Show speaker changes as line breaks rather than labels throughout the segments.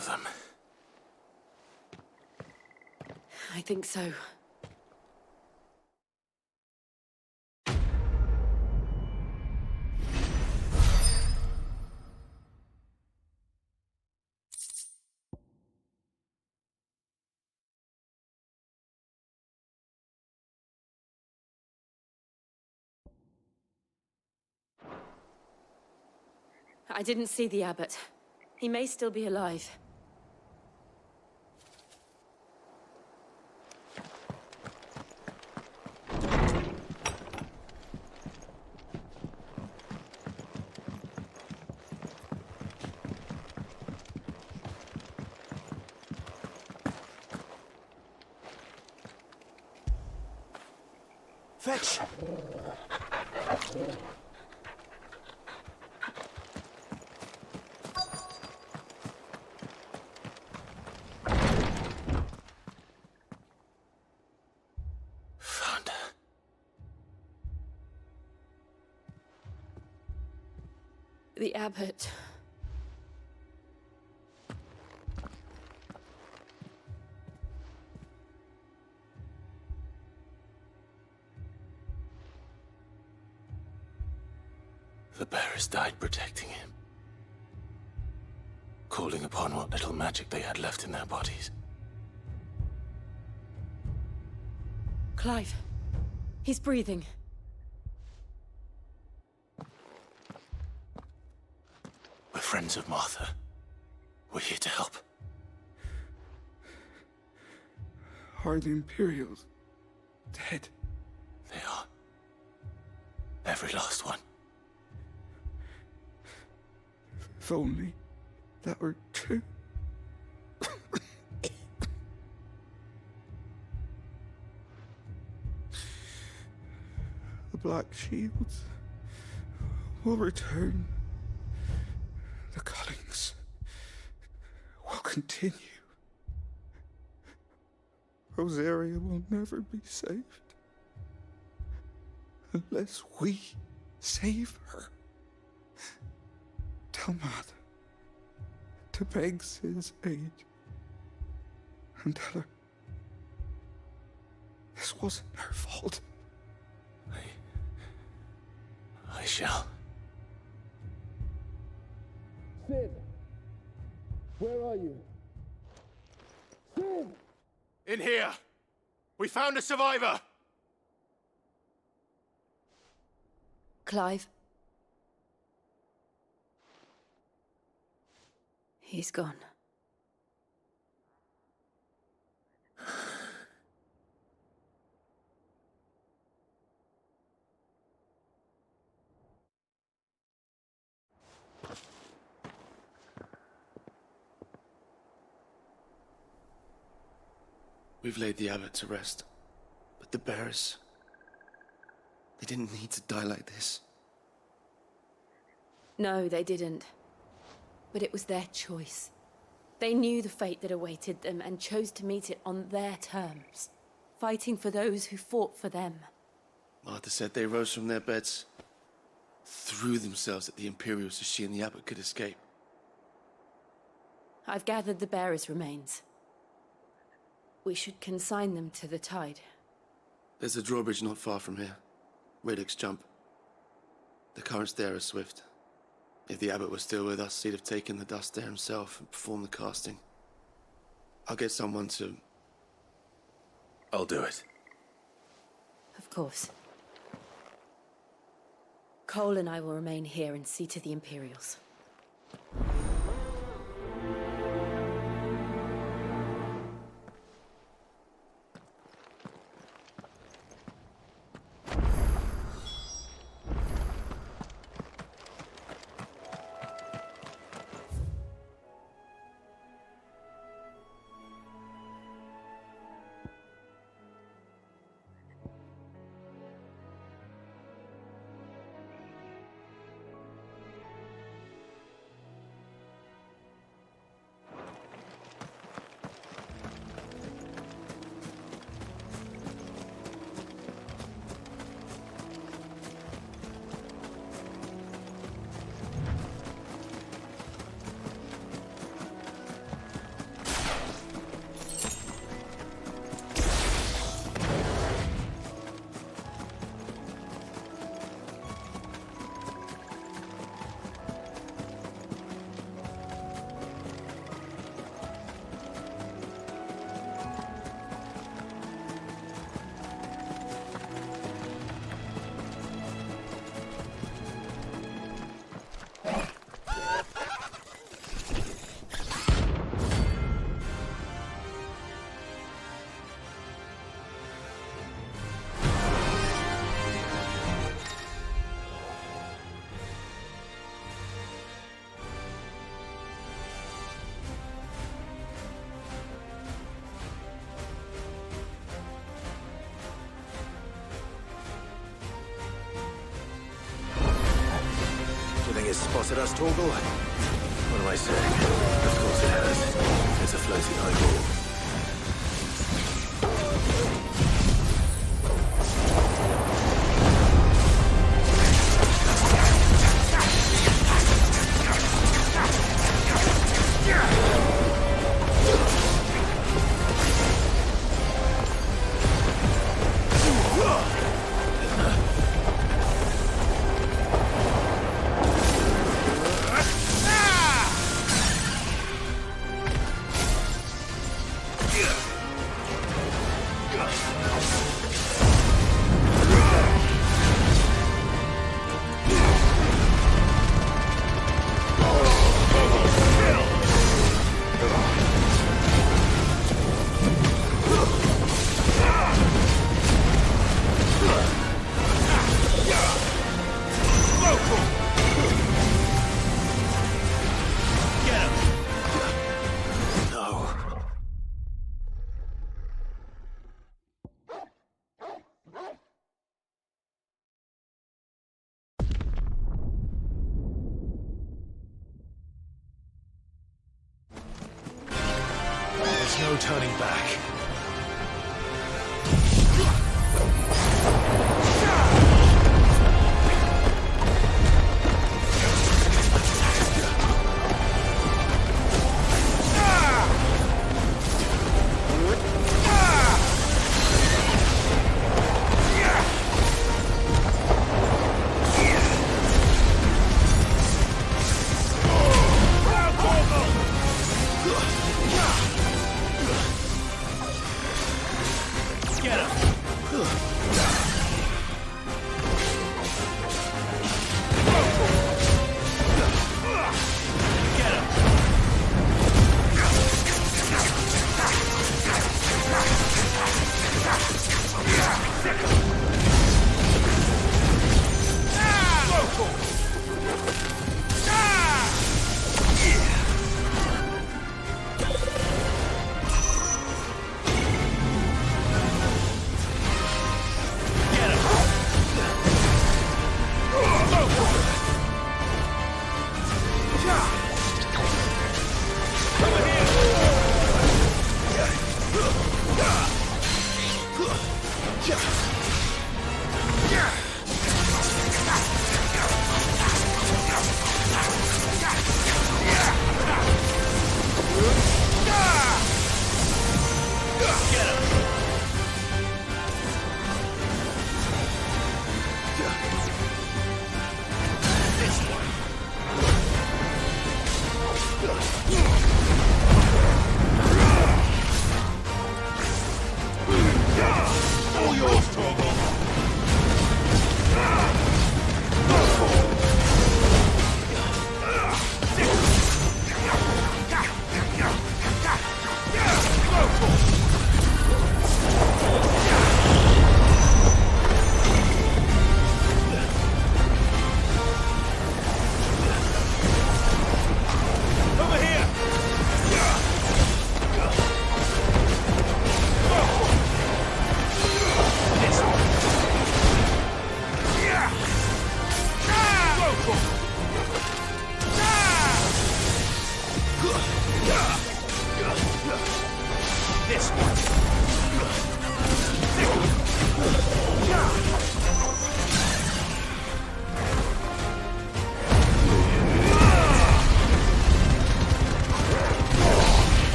of them.
I think so. I didn't see the abbot. He may still be alive.
Fetch! Found her.
The abbot.
The bearers died protecting him. Calling upon what little magic they had left in their bodies.
Clive. He's breathing.
We're friends of Martha. We're here to help.
Are the Imperials dead?
They are. Every last one.
If only that were true. The Black Shields will return. The Cullings will continue. Rosaria will never be saved unless we save her. Tell Matt to beg Sid's aid and tell her this wasn't her fault.
I shall.
Sid! Where are you? Sid!
In here! We found a survivor!
Clive. He's gone.
We've laid the abbot to rest, but the bearers, they didn't need to die like this.
No, they didn't. But it was their choice. They knew the fate that awaited them and chose to meet it on their terms, fighting for those who fought for them.
Martha said they rose from their beds, threw themselves at the Imperials so she and the abbot could escape.
I've gathered the bearers' remains. We should consign them to the tide.
There's a drawbridge not far from here. Radix Jump. The currents there are swift. If the abbot was still with us, he'd have taken the dust there himself and performed the casting. I'll get someone to...
I'll do it.
Of course. Cole and I will remain here and see to the Imperials.
has spotted us, Torgal? What am I saying? Of course it has. There's a floating eyeball. There's no turning back.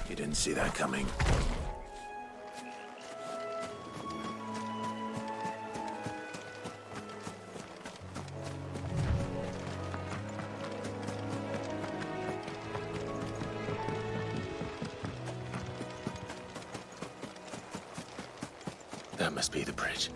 You didn't see that coming. That must be the bridge.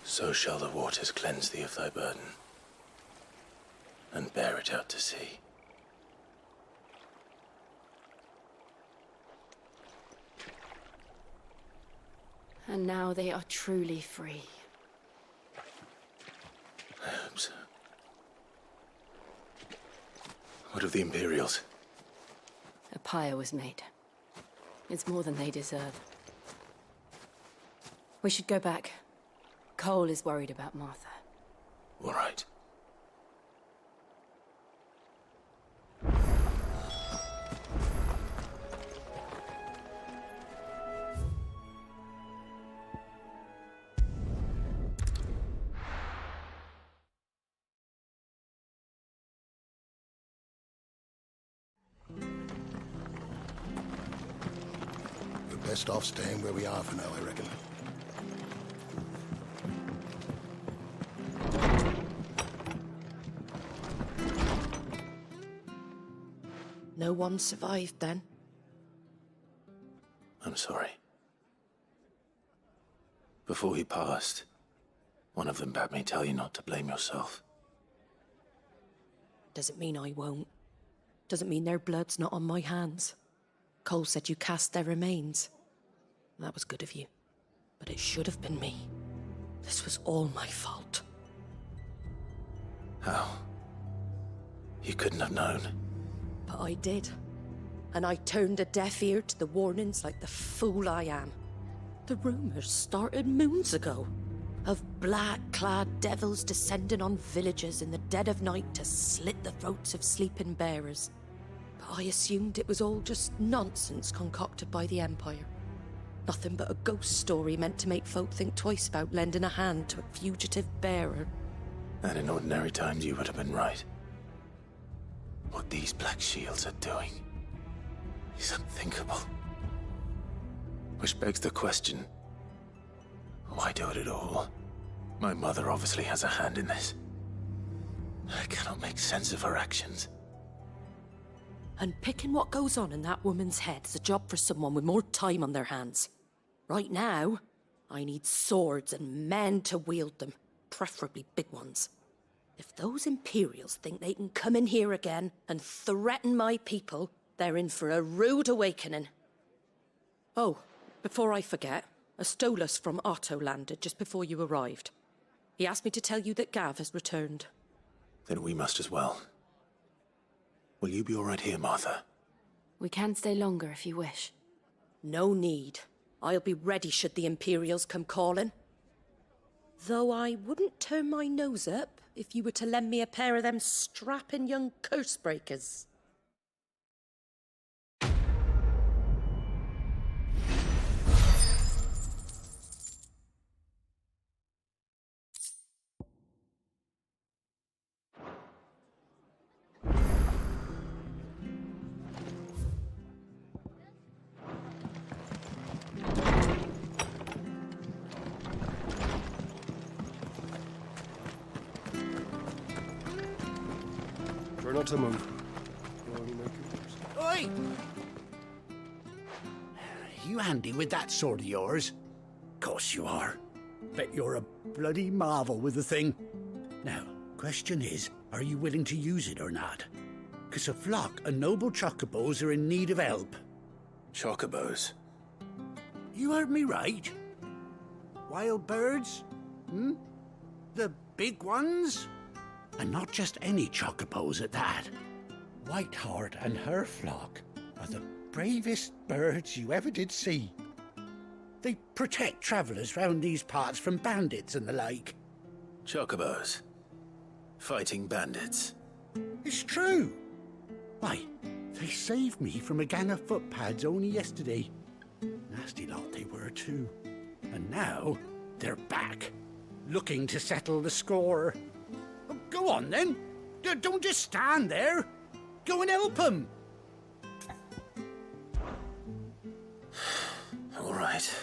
So shall the waters cleanse thee of thy burden, and bear it out to sea.
And now they are truly free.
I hope so. What of the Imperials?
A pyre was made. It's more than they deserve. We should go back. Cole is worried about Martha.
All right.
We're best off staying where we are for now, I reckon.
No one survived then?
I'm sorry. Before he passed, one of them bade me tell you not to blame yourself.
Doesn't mean I won't. Doesn't mean their blood's not on my hands. Cole said you cast their remains. That was good of you. But it should have been me. This was all my fault.
How? You couldn't have known.
But I did. And I turned a deaf ear to the warnings like the fool I am. The rumours started moons ago. Of black-clad devils descending on villages in the dead of night to slit the throats of sleeping bearers. But I assumed it was all just nonsense concocted by the Empire. Nothing but a ghost story meant to make folk think twice about lending a hand to a fugitive bearer.
And in ordinary times you would have been right. What these Black Shields are doing is unthinkable. Which begs the question, why do it at all? My mother obviously has a hand in this. I cannot make sense of her actions.
And picking what goes on in that woman's head is a job for someone with more time on their hands. Right now, I need swords and men to wield them, preferably big ones. If those Imperials think they can come in here again and threaten my people, they're in for a rude awakening. Oh, before I forget, a Stolas from Otto landed just before you arrived. He asked me to tell you that Gav has returned.
Then we must as well. Will you be all right here, Martha?
We can stay longer if you wish.
No need. I'll be ready should the Imperials come calling. Though I wouldn't turn my nose up if you were to lend me a pair of them strapping young curse breakers.
Try not to move.
Oi! You handy with that sword of yours? Course you are. Bet you're a bloody marvel with the thing. Now, question is, are you willing to use it or not? 'Cause a flock of noble chocobos are in need of help.
Chocobos?
You heard me right. Wild birds? The big ones? And not just any chocobos at that. Whiteheart and her flock are the bravest birds you ever did see. They protect travellers round these parts from bandits and the like.
Chocobos. Fighting bandits.
It's true. Why, they saved me from a gang of footpads only yesterday. Nasty lot they were too. And now they're back, looking to settle the score. Oh, go on then. Don't just stand there. Go and help them.
All right.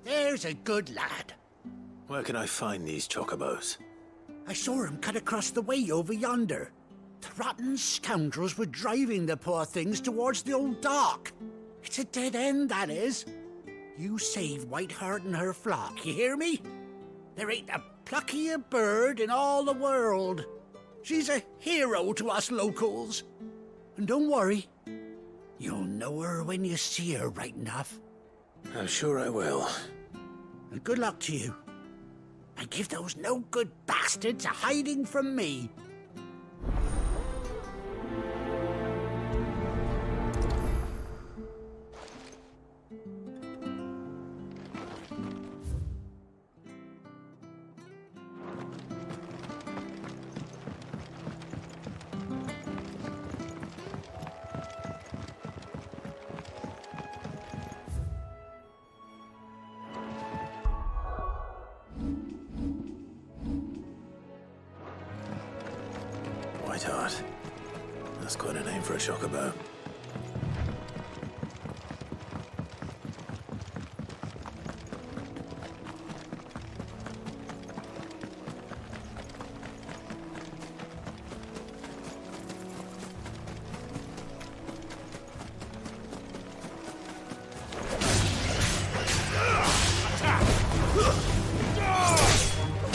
There's a good lad.
Where can I find these chocobos?
I saw him cut across the way over yonder. The rotten scoundrels were driving the poor things towards the old dock. It's a dead end, that is. You save Whiteheart and her flock, you hear me? There ain't a pluckier bird in all the world. She's a hero to us locals. And don't worry, you'll know her when you see her right enough.
I'm sure I will.
And good luck to you. And give those no-good bastards a hiding from me.
Whiteheart. That's quite a name for a chocobo.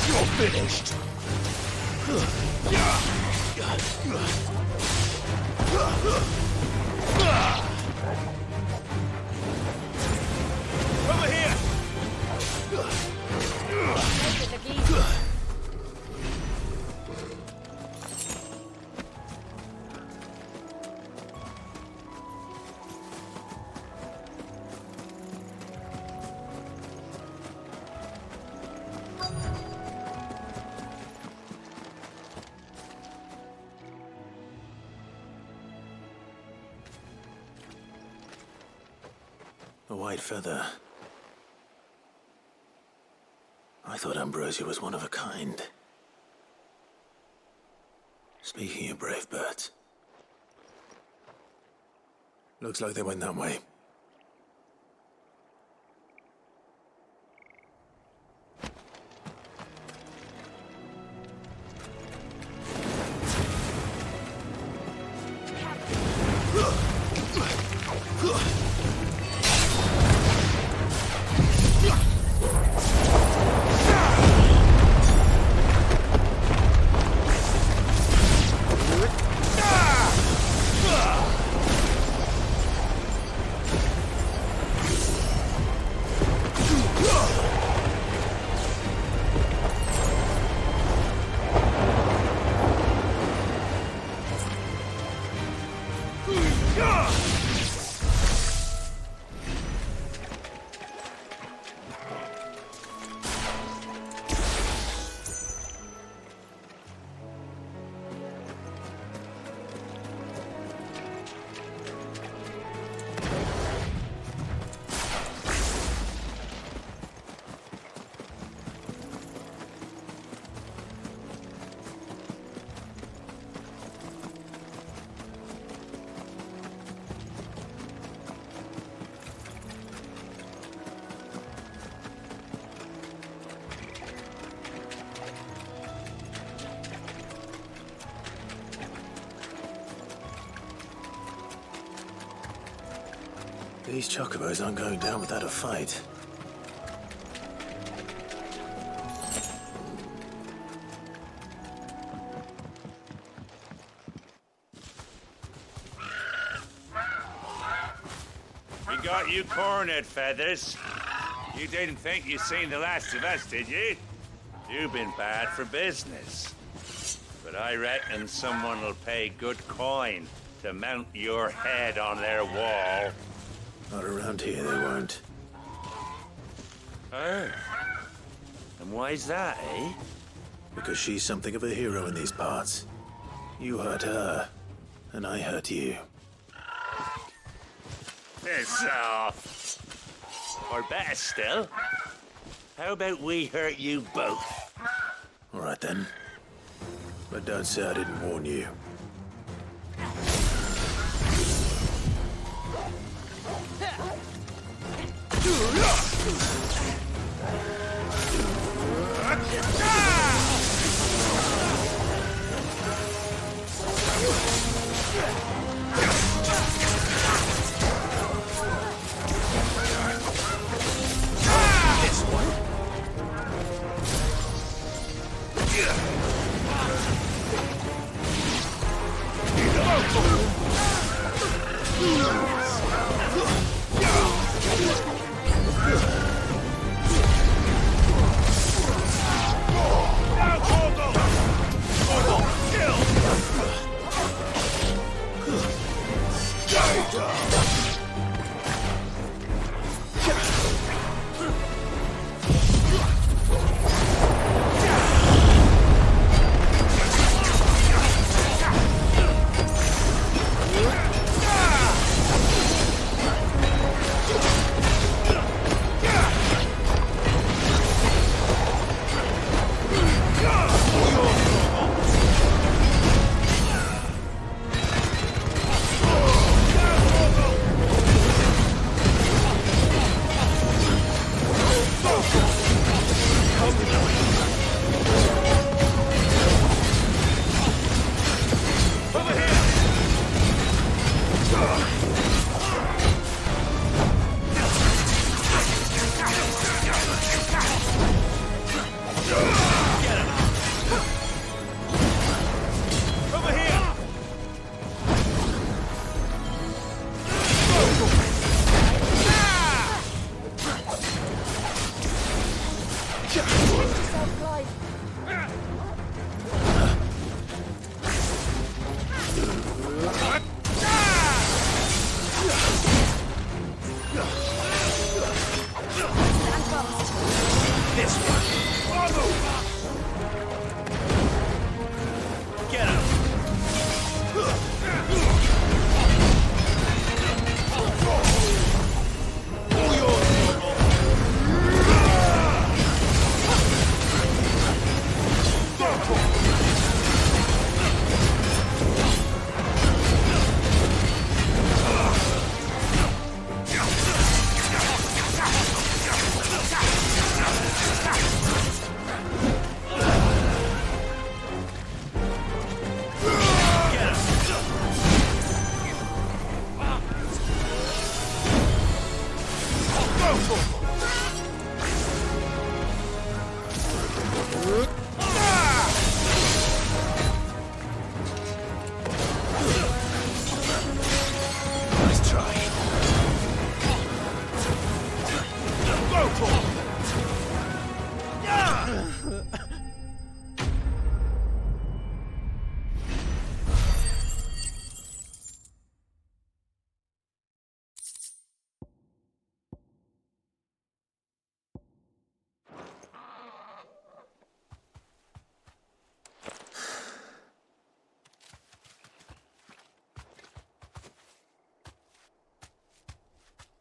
You're finished.
Over here! A white feather. I thought Ambrosia was one of a kind. Speaking of brave birds. Looks like they went that way. These chocobos aren't going down without a fight.
We got you cornered, Feathers. You didn't think you'd seen the last of us, did you? You've been bad for business. But But I reckon someone will pay good coin to mount your head on their wall.
Not around here, they won't.
Oh. And why's that, eh?
Because she's something of a hero in these parts. You hurt her, and I hurt you.
Piss off. Or better still, how about we hurt you both?
All right then. But don't say I didn't warn you.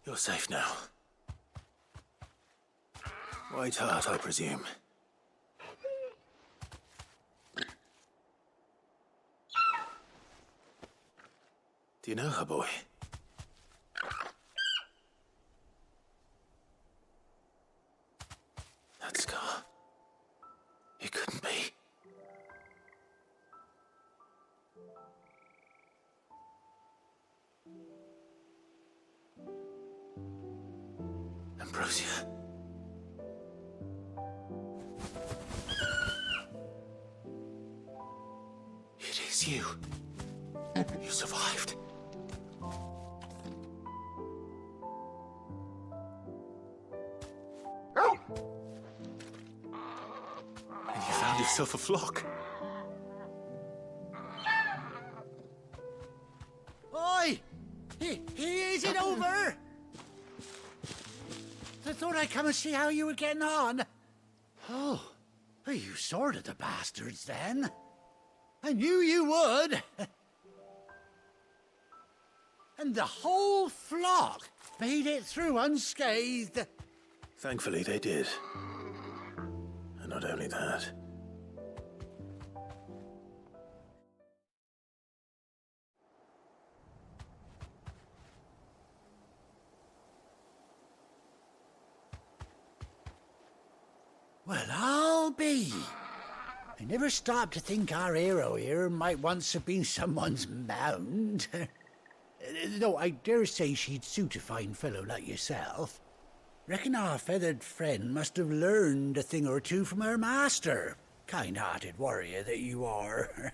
You're safe now. White Heart, I presume. Do you know her, boy? That scar. It couldn't be. Ambrosia. It is you. You survived. And you found yourself a flock.
Is it over? I thought I'd come and see how you were getting on. Oh, well, you sorted the bastards then. I knew you would. And the whole flock made it through unscathed.
Thankfully, they did. And not only that.
Well, I'll be. I never stopped to think our hero here might once have been someone's mound. Though I dare say she'd suit a fine fellow like yourself. Reckon our feathered friend must have learned a thing or two from her master. Kind-hearted warrior that you are.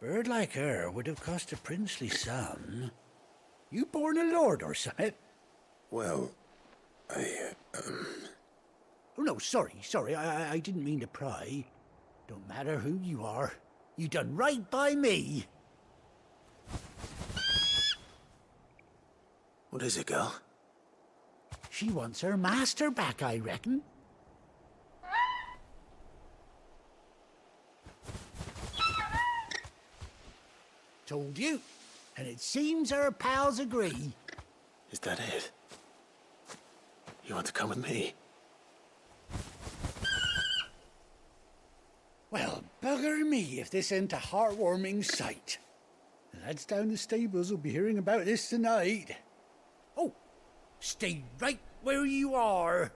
Bird like her would have cost a princely sum. You born a lord or something?
Well,
Oh, no, sorry. I didn't mean to pry. Don't matter who you are. You done right by me.
What is it, girl?
She wants her master back, I reckon. Told you. And it seems her pals agree.
Is that it? You want to come with me?
Well, bugger me if this ain't a heartwarming sight. The lads down the stables will be hearing about this tonight. Oh, stay right where you are.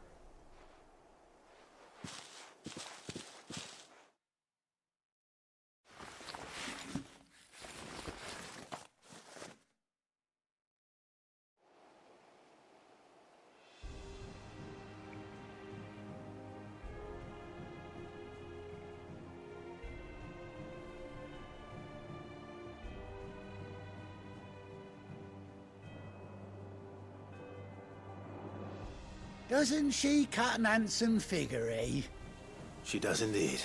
Doesn't she cut an handsome figure, eh?
She does indeed.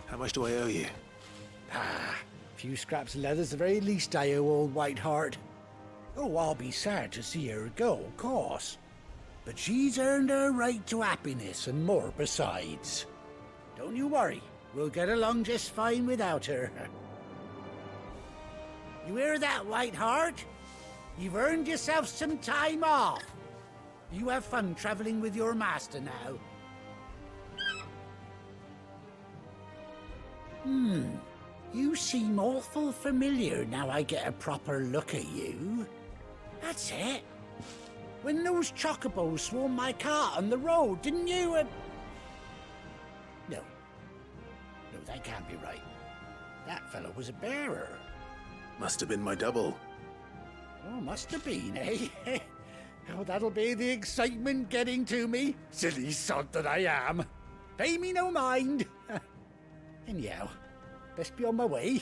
How much do I owe you?
Ah, a few scraps of leather's the very least I owe old Whiteheart. Oh, I'll be sad to see her go, of course. But she's earned her right to happiness and more besides. Don't you worry, we'll get along just fine without her. You hear that, Whiteheart? You've earned yourself some time off. You have fun traveling with your master now. You seem awful familiar now I get a proper look at you. That's it. When those chocobos swarmed my cart on the road, didn't you? No, that can't be right. That fellow was a bearer.
Must have been my double.
Oh, must have been, eh? Oh, that'll be the excitement getting to me. Silly sod that I am. Pay me no mind. Anyhow, best be on my way.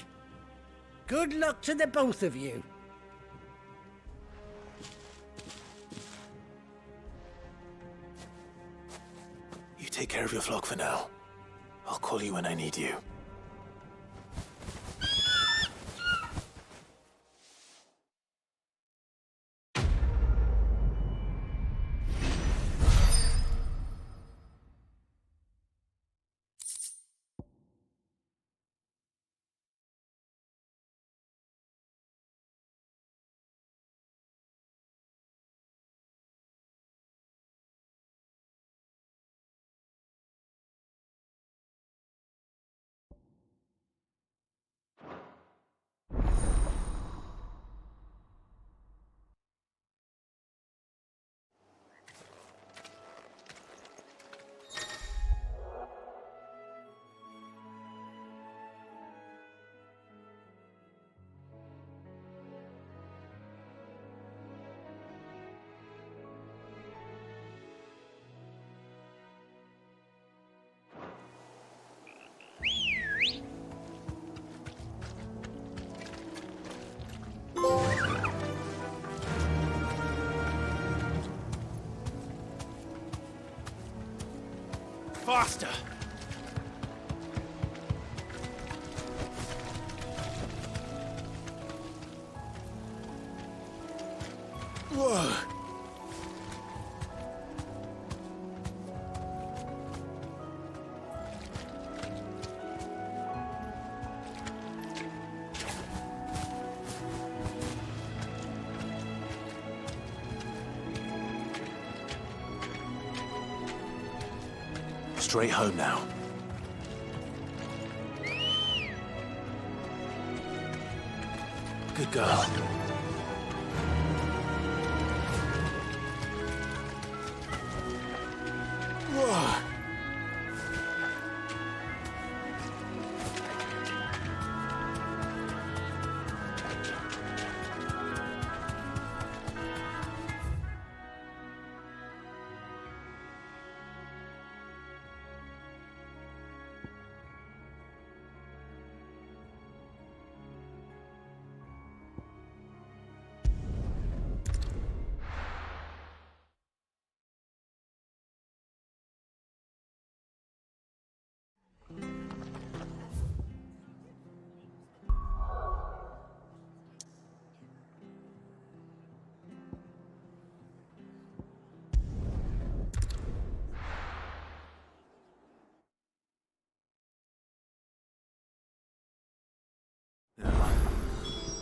Good luck to the both of you.
You take care of your flock for now. I'll call you when I need you.
Faster!
Whoa.
Straight home now. Good girl.
Whoa.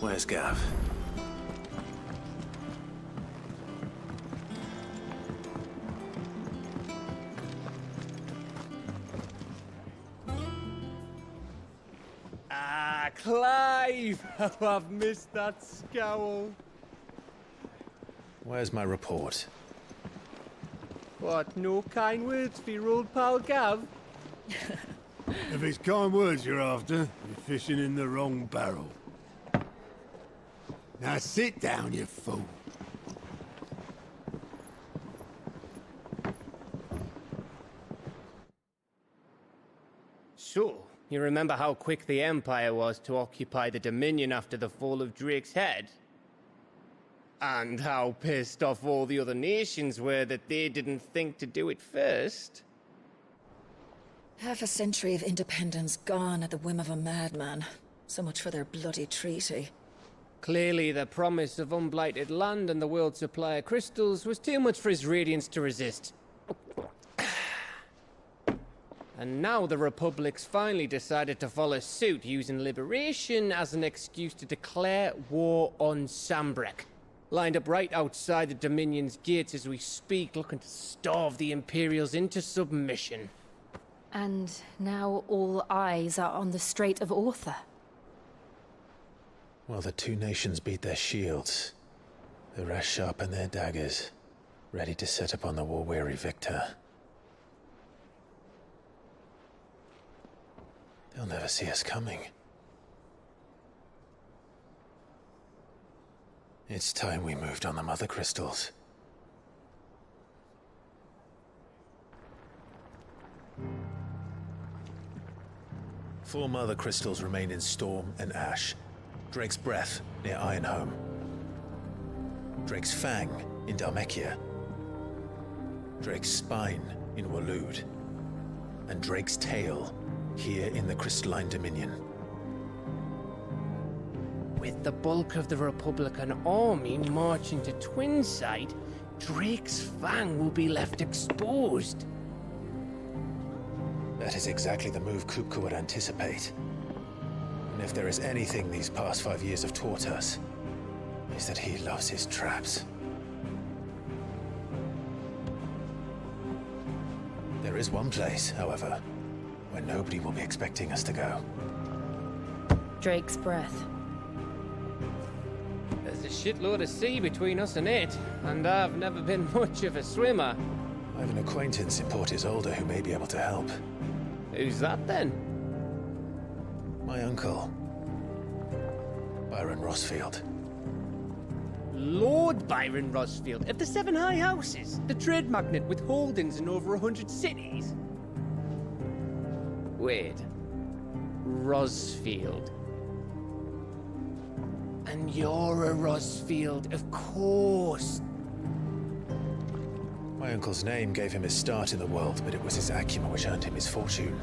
Where's Gav?
Ah, Clive! How I've missed that scowl.
Where's my report?
What, no kind words for your old pal Gav?
If it's kind words you're after, you're fishing in the wrong barrel. Now sit down, you fool.
So, you remember how quick the Empire was to occupy the Dominion after the fall of Drake's head? And how pissed off all the other nations were that they didn't think to do it first?
Half a century of independence gone at the whim of a madman. So much for their bloody treaty.
Clearly, the promise of unblighted land and the world's supply of crystals was too much for his radiance to resist. And now the Republic's finally decided to follow suit, using liberation as an excuse to declare war on Sambrek. Lined up right outside the Dominion's gates as we speak, looking to starve the Imperials into submission.
And now all eyes are on the Strait of Author.
Well, the two nations beat their shields. The rest sharpen their daggers, ready to set upon the war-weary victor. They'll never see us coming. It's time we moved on the Mother Crystals. Four Mother Crystals remain in Storm and Ash. Drake's Breath near Ironhome. Drake's Fang in Dhalmekia. Drake's Spine in Waloed. And Drake's Tail here in the Crystalline Dominion.
With the bulk of the Republican army marching to Twinside, Drake's Fang will be left exposed.
That is exactly the move Kupka would anticipate. And if there is anything these past 5 years have taught us, is that he loves his traps. There is one place, however, where nobody will be expecting us to go.
Drake's Breath.
There's a shitload of sea between us and it, and I've never been much of a swimmer.
I have an acquaintance in Port Isolde who may be able to help.
Who's that then?
My uncle, Byron Rosfield.
Lord Byron Rosfield of the Seven High Houses, the trade magnate with holdings in over 100 cities. Wait, Rosfield. And you're a Rosfield, of course.
My uncle's name gave him his start in the world, but it was his acumen which earned him his fortune,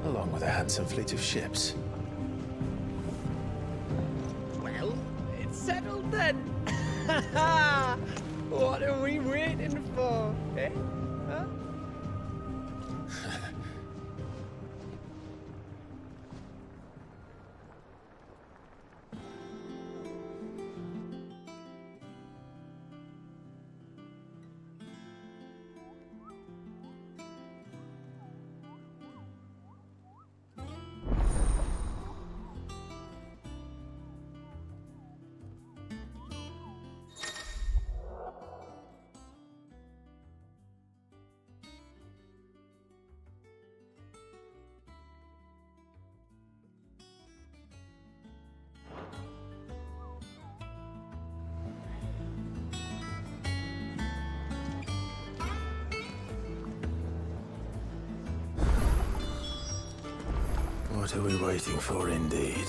along with a handsome fleet of ships.
Well, it's settled then. What are we waiting for, eh? Huh?
What are we waiting for, indeed?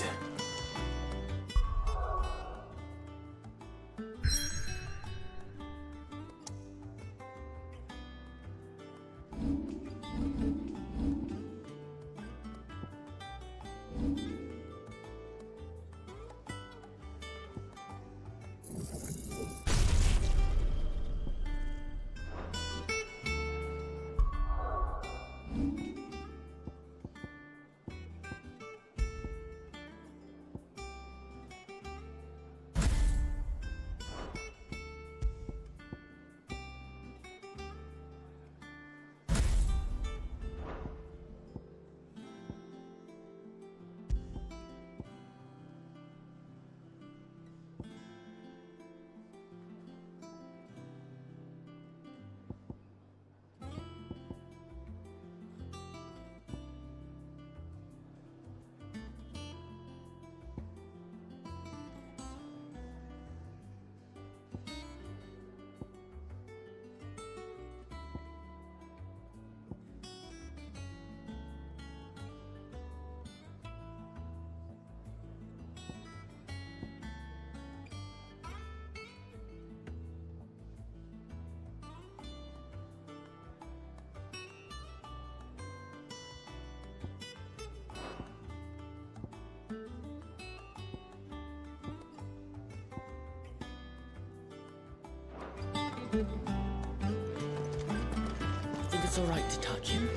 Think it's all right to touch him?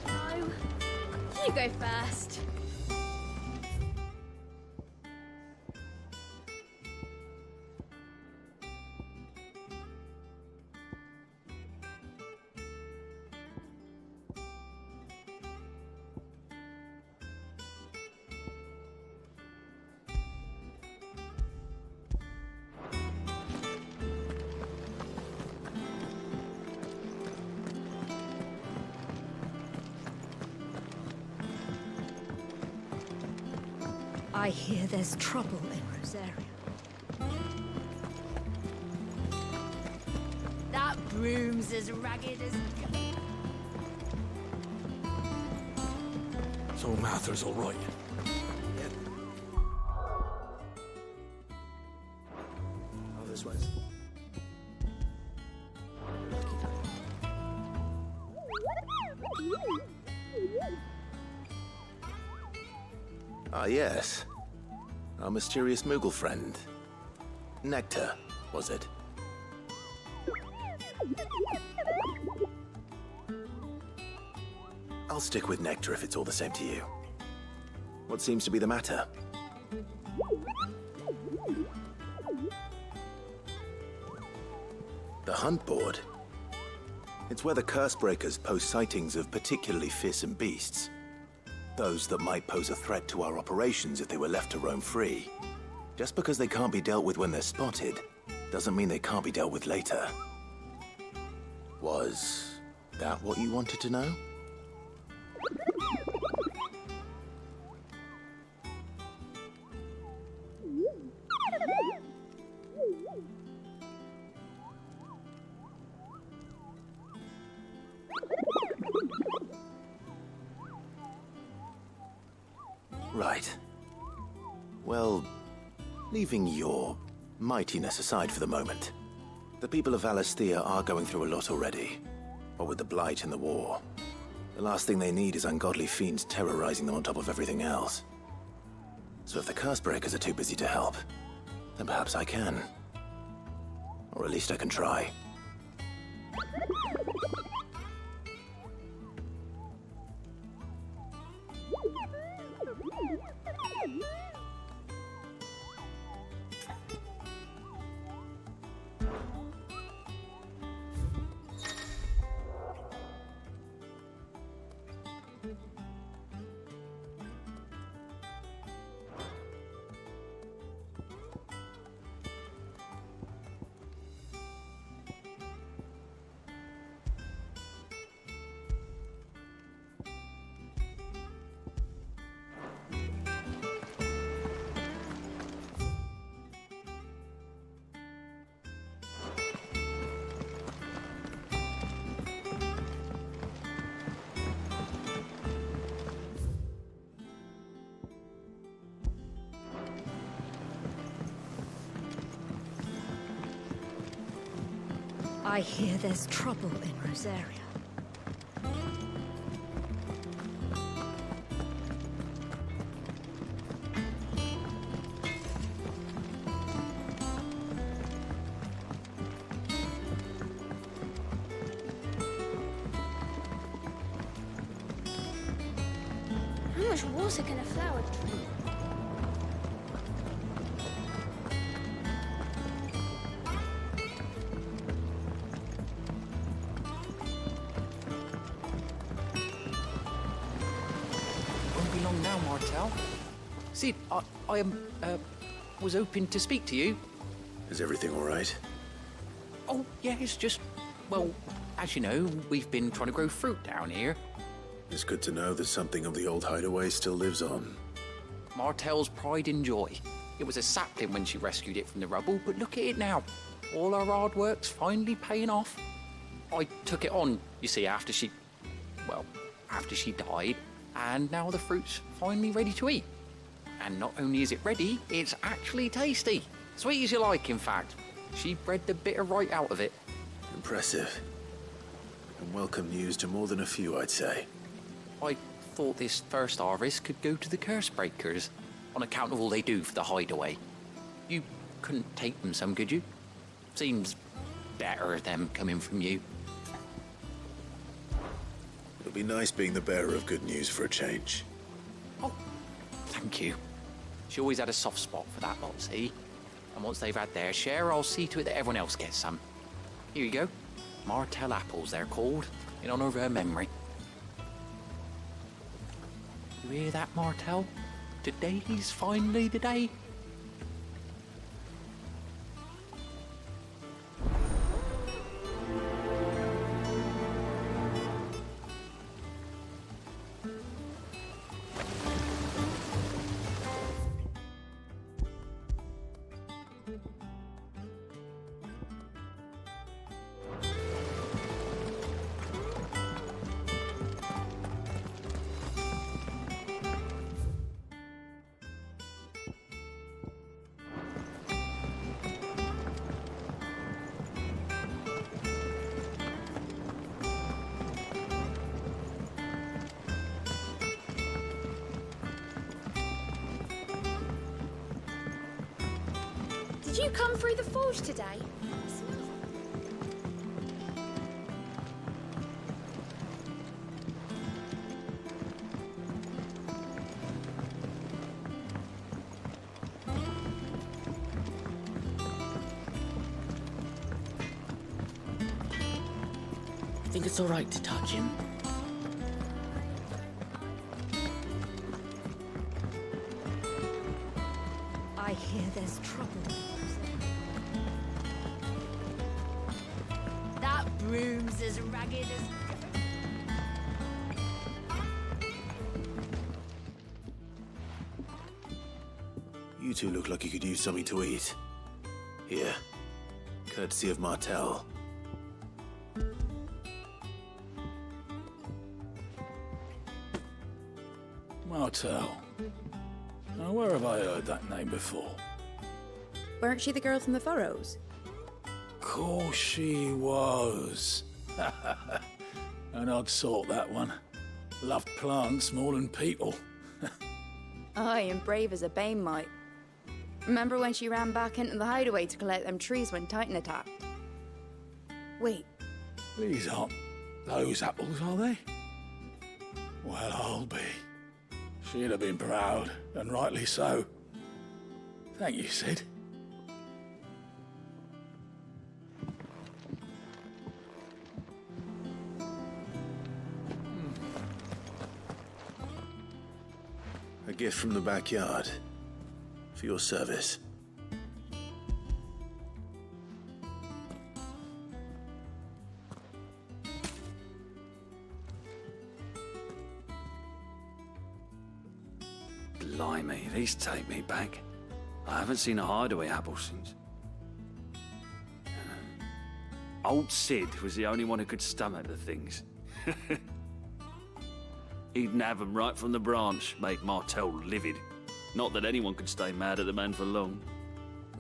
No. You go first.
I hear there's trouble in Rosaria.
That broom's as ragged as...
So Mather's all right.
Oh, this one's... Ah, yes. Our mysterious Moogle friend. Nectar, was it? I'll stick with Nectar if it's all the same to you. What seems to be the matter? The Hunt Board? It's where the Cursebreakers post sightings of particularly fearsome beasts. Those that might pose a threat to our operations if they were left to roam free. Just because they can't be dealt with when they're spotted, doesn't mean they can't be dealt with later. Was that what you wanted to know? Right. Well, leaving your mightiness aside for the moment, the people of Valisthea are going through a lot already. What with the Blight and the war. The last thing they need is ungodly fiends terrorizing them on top of everything else. So if the Cursebreakers are too busy to help, then perhaps I can. Or at least I can try.
I hear there's trouble in Rosaria.
How much water can a flower drink?
Now, Martel. Cid, I was hoping to speak to you.
Is everything all right?
Oh, yeah, it's just, well, as you know, we've been trying to grow fruit down here.
It's good to know that something of the old hideaway still lives on.
Martel's pride and joy. It was a sapling when she rescued it from the rubble, but look at it now. All our hard work's finally paying off. I took it on, you see, after she died. And now the fruit's finally ready to eat. And not only is it ready, it's actually tasty. Sweet as you like, in fact. She bred the bitter right out of it.
Impressive. And welcome news to more than a few, I'd say.
I thought this first harvest could go to the curse breakers, on account of all they do for the hideaway. You couldn't take them some, could you? Seems better them coming from you.
It'll be nice being the bearer of good news for a change.
Oh, thank you. She always had a soft spot for that lot, see? And once they've had their share, I'll see to it that everyone else gets some. Here you go. Martel apples, they're called, in honor of her memory. You hear that, Martel? Today's finally the day.
Did you come through the forge today?
I think it's all right to touch him.
I hear there's trouble.
That broom's as ragged as...
You two look like you could use something to eat. Here. Courtesy of Martel.
Martel. Now, where have I heard that name before?
Weren't she the girl from the Furrows?
Course she was. An odd sort, that one. Loved plants more than people.
Aye, and brave as a bane might. Remember when she ran back into the hideaway to collect them trees when Titan attacked? Wait,
These aren't those apples, are they? Well, I'll be. She'd have been proud, and rightly so. Thank you, Sid.
A gift from the backyard. For your service.
Blimey, these take me back. I haven't seen a hideaway apple since. Old Sid was the only one who could stomach the things. He'd nab them right from the branch, make Martell livid. Not that anyone could stay mad at the man for long.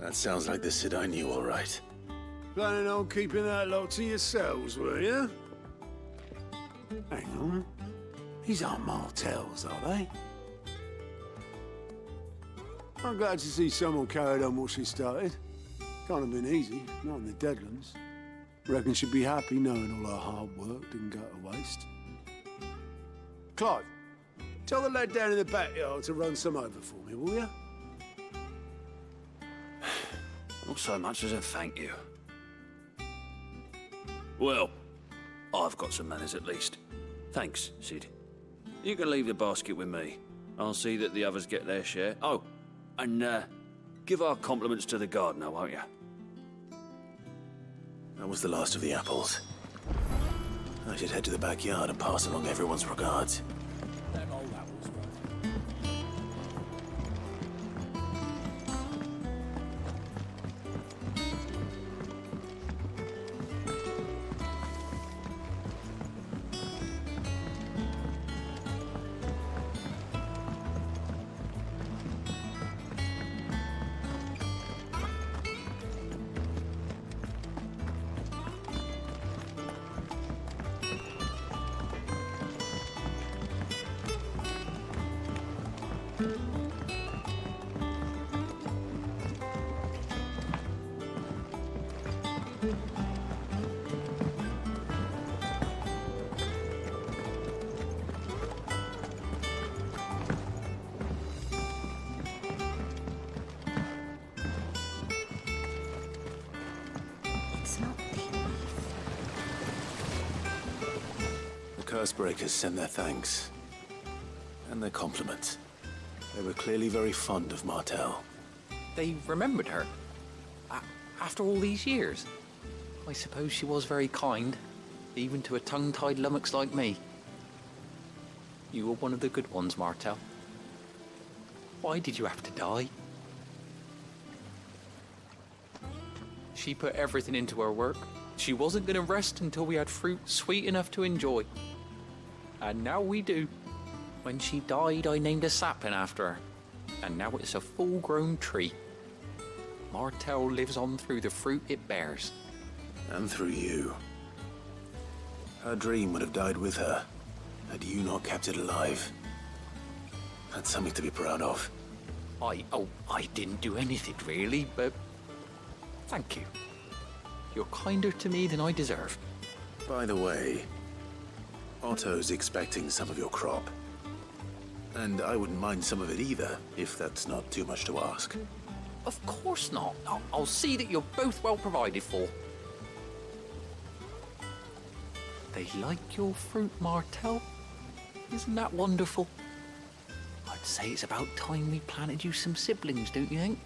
That sounds like the Sid I knew, all right.
Planning on keeping that lot to yourselves, were you? Hang on. These aren't Martells, are they? I'm glad to see someone carried on what she started. Can't have been easy, not in the Deadlands. Reckon she'd be happy knowing all her hard work didn't go to waste. Clive, tell the lad down in the backyard to run some over for me, will you?
Not so much as a thank you. Well, I've got some manners at least. Thanks, Sid. You can leave the basket with me. I'll see that the others get their share. Oh, and give our compliments to the gardener, won't you?
That was the last of the apples. I should head to the backyard and pass along everyone's regards.
Them old apples, right?
Cursebreakers send their thanks. And their compliments. They were clearly very fond of Martell.
They remembered her. After all these years. I suppose she was very kind, even to a tongue-tied lummox like me. You were one of the good ones, Martell. Why did you have to die? She put everything into her work. She wasn't going to rest until we had fruit sweet enough to enjoy. And now we do. When she died, I named a sapling after her. And now it's a full-grown tree. Martell lives on through the fruit it bears.
And through you. Her dream would have died with her, had you not kept it alive. That's something to be proud of.
I didn't do anything really, but thank you. You're kinder to me than I deserve.
By the way, Otto's expecting some of your crop. And I wouldn't mind some of it either, if that's not too much to ask.
Of course not. I'll see that you're both well provided for. They like your fruit, Martell. Isn't that wonderful? I'd say it's about time we planted you some siblings, don't you think?